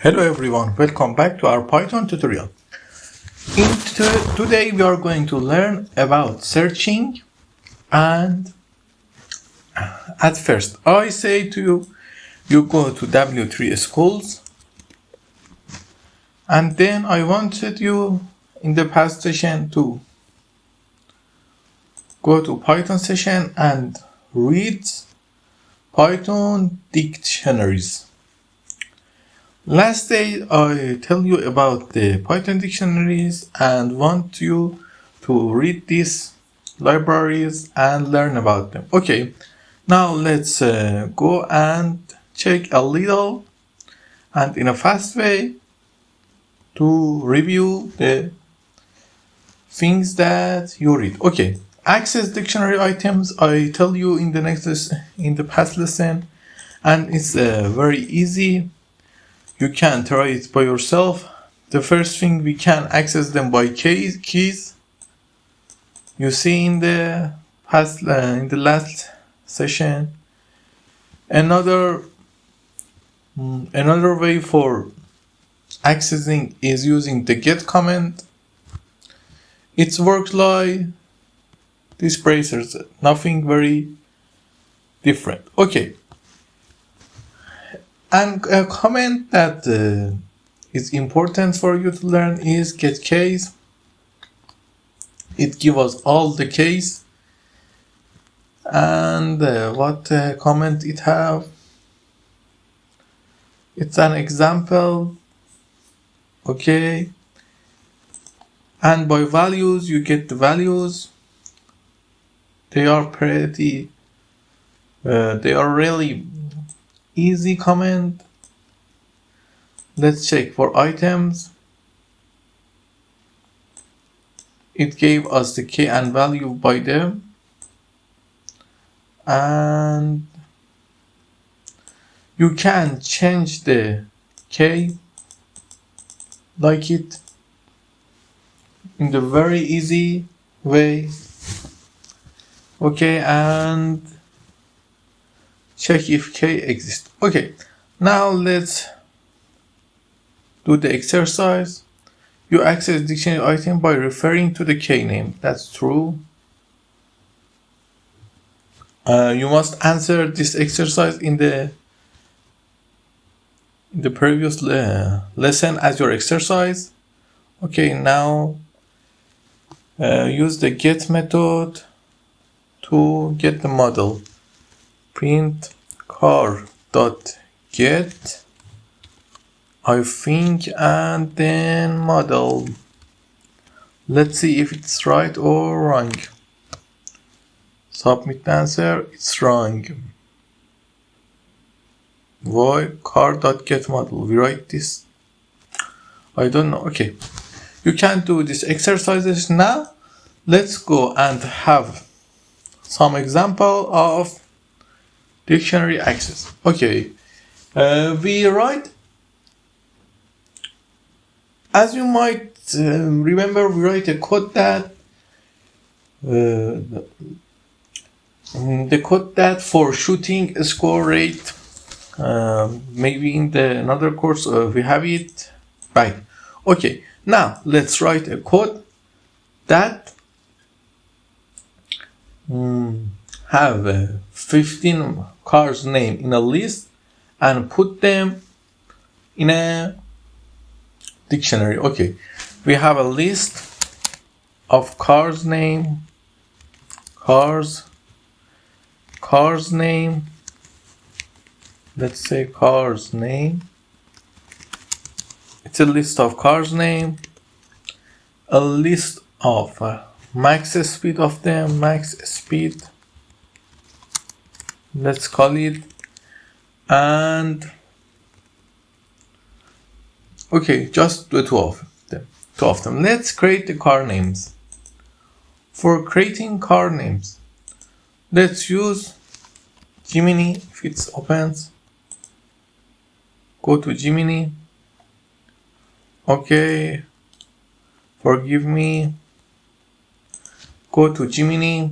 Hello everyone, welcome back to our Python tutorial. Today we are going to learn about searching, and at first I say to you, you go to W3 schools, and then I wanted you in the past session to go to Python session and read Python dictionaries. Last day I tell you about the Python dictionaries and want you to read these libraries and learn about them. Okay, now let's go and check a little and in a fast way to review the things that you read. Okay, access dictionary items I tell you in the past lesson, and it's very easy. You can try it by yourself. The first thing, we can access them by keys. You see in the last session. Another way for accessing is using the get command. It works like these bracers, nothing very different. Okay. And a comment that is important for you to learn is get case. It gives us all the case, and what comment it have. It's an example. Okay, and by values you get the values. They are pretty. They are really easy comment. Let's check for items. It gave us the key and value by them, and you can change the key like it in the very easy way. Okay, and check if key exists. Okay, now let's do the exercise. You access dictionary item by referring to the key name. That's true. You must answer this exercise in the previous lesson as your exercise. Okay, now use the get method to get the model. Print car.get, I think, and then model. Let's see if it's right or wrong. Submit the answer. It's wrong. Why? Car.get model. We write this. I don't know. Okay. You can do these exercises now. Let's go and have some example of dictionary access. Okay. We write, as you might remember, we write a code that the code that for shooting score rate. Maybe in the another course we have it right. Okay, now let's write a code that have 15 cars name in a list and put them in a dictionary. Okay, we have a list of cars name, cars name. Let's say cars name. It's a list of cars name, a list of max speed of them, max speed, let's call it, and okay, just the two of them. Let's create the car names. For creating car names, let's use Gemini. If it opens, go to Gemini. Okay, forgive me. Go to Gemini.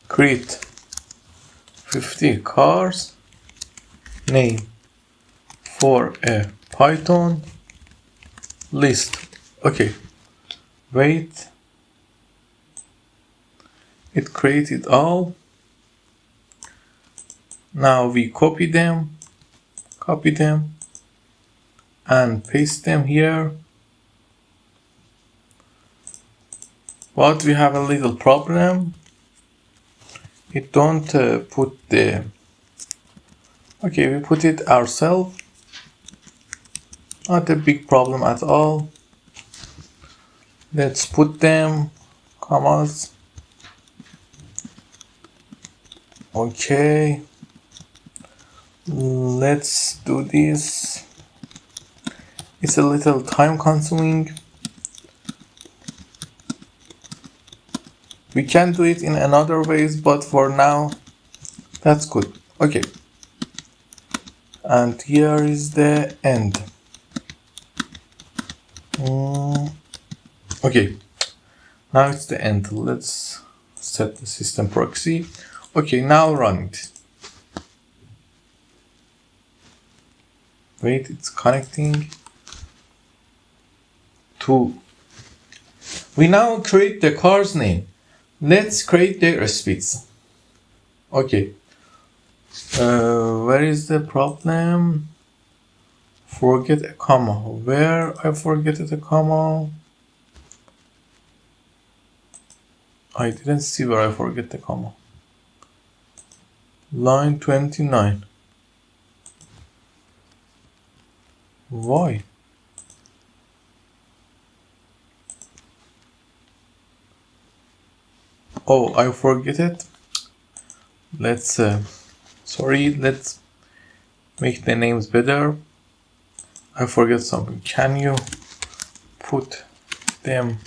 Create 50 cars name for a Python list. Okay, wait, it created all. Now we copy them and paste them here. But we have a little problem. It don't put the... Okay, we put it ourselves. Not a big problem at all. Let's put them, commas. Okay. Let's do this. It's a little time consuming. We can do it in another ways, but for now, that's good. Okay. And here is the end. Okay. Now it's the end. Let's set the system proxy. Okay, now run it. Wait, it's connecting to... We now create the car's name. Let's create their speeds. Okay. Where is the problem? Forget a comma. Where I forget a comma? I didn't see where I forget the comma. Line 29. Why? Oh, I forget it. Let's let's make the names better. I forget something. Can you put them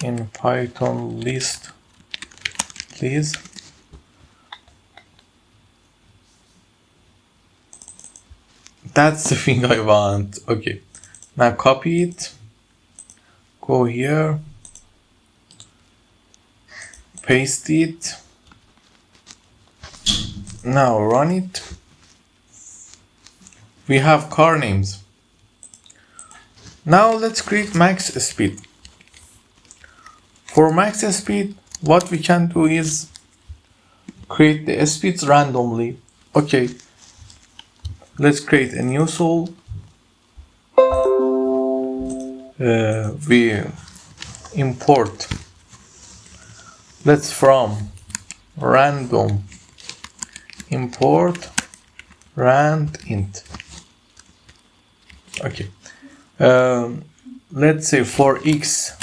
in Python list, please? That's the thing I want. Okay. Now copy it. Go here. Paste it. Now run it. We have car names. Now let's create max speed. For max speed, what we can do is create the speeds randomly. Okay. Let's create a new soul. We import. Let's from random import rand int. Okay. Let's say for x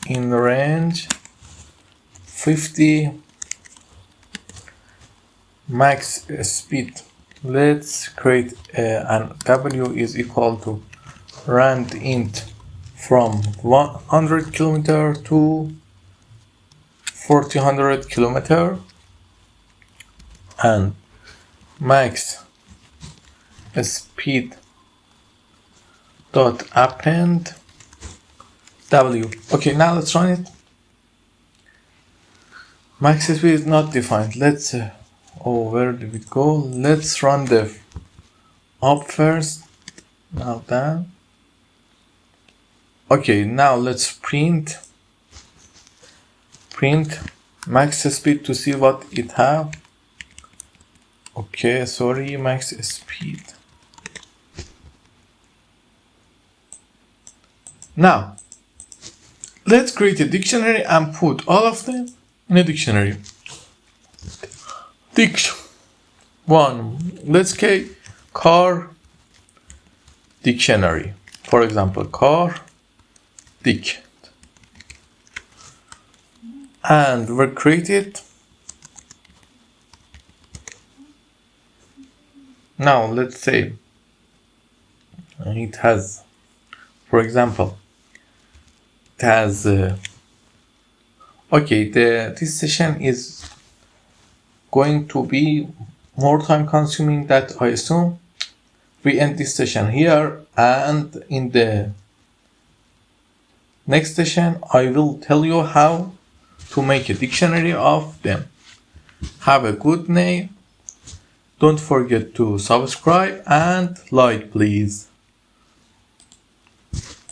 in range 50 max speed. Let's create an w is equal to rand int from 100 kilometer to 1400 kilometer and max speed dot append w. Okay, now let's run it. Max speed is not defined. Let's where did it go? Let's run the up first. Now down. Okay, now let's print max speed to see what it have. Okay, sorry, max speed. Now let's create a dictionary and put all of them in a dictionary. One, let's create car dictionary. For example, car dic. And we'll create it. Now let's say it has, for example, it has this session is going to be more time consuming that I assume. We end this session here, and in the next session I will tell you how to make a dictionary of them. Have a good day. Don't forget to subscribe and like, please.